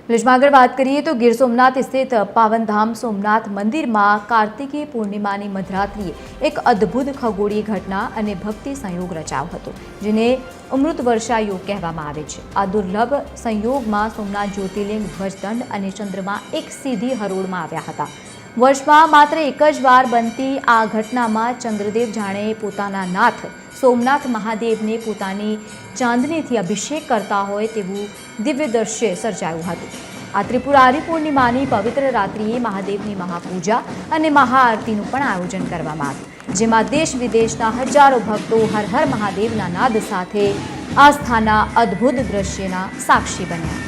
पुलिसમાં આગળ વાત કરીએ તો ગીર સોમનાથ સ્થિત પાવનધામ સોમનાથ મંદિરમાં કાર્તિકી પૂર્ણિમાની મધરાત્રિએ એક અદ્ભુત ખગોળીય ઘટના અને ભક્તિ સંયોગ રચાયો હતો, જેને અમૃત વર્ષા યોગ કહેવામાં આવે છે। આ દુર્લભ સંયોગમાં સોમનાથ જ્યોતિર્લિંગ ધ્વજદંડ અને ચંદ્રમા એક સીધી હરોળમાં આવ્યા હતા। વર્ષમાં માત્ર એક જ વાર બનતી આ ઘટનામાં ચંદ્રદેવ જાણે પોતાના નાથ સોમનાથ મહાદેવને પોતાની ચાંદનીથી અભિષેક કરતા હોય તેવું દિવ્ય દ્રશ્ય સર્જાયું હતું। આ ત્રિપુરારી પૂર્ણિમાની પવિત્ર રાત્રિએ મહાદેવની મહાપૂજા અને મહાઆરતીનું પણ આયોજન કરવામાં આવ્યું, જેમાં દેશ વિદેશના હજારો ભક્તો હર હર મહાદેવના નાદ સાથે આસ્થાના અદ્ભુત દ્રશ્યના સાક્ષી બન્યા।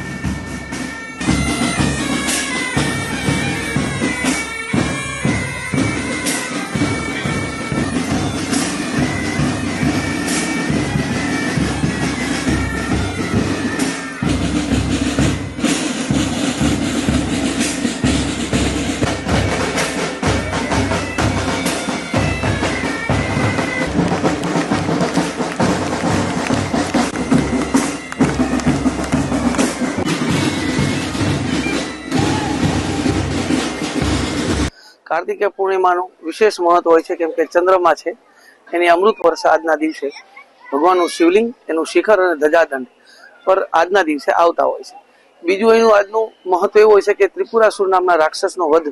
कार्तिक पूर्णिमा विशेष महत्व होय छे केम के चंद्रमा छे एनी अमृत वर्षा आजना दिवसे भगवान शिवलिंग एनु शिखर और ध्वजादंड पर आजना दिवसे आवता होय छे। बीजुं एनु आजनु महत्व एवुं होय छे के त्रिपुरासुर नामना राक्षसनो वध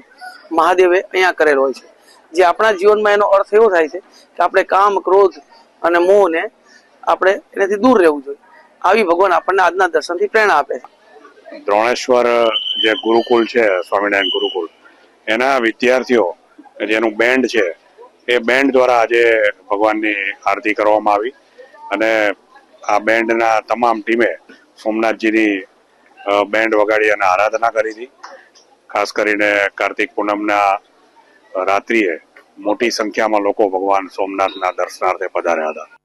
महादेवे अहींया करेलो होय छे, जे आपणा जीवनमां एनो अर्थ एवो थाय छे के आपणे काम क्रोध अने मोहने आपणे एनाथी दूर रहेवुं जोईए। आवी भगवान आपणने आजना दर्शनथी प्रेरणा आपे छे। द्रोणेश्वर जे गुरुकुल छे स्वामीनारायण गुरुकुल एना विद्यार्थीओ जेनु बेंड छे ए बेंड द्वारा आज भगवाननी आरती करवामां आवी अने आ बेंडना तमाम टीमे सोमनाथजीनी बेंड वगाड़ी अने आराधना करी थी। खास करीने कार्तिक पूनमना रात्रिए मोटी संख्यामां लोको भगवान सोमनाथना दर्शनार्थे पधार्या हता।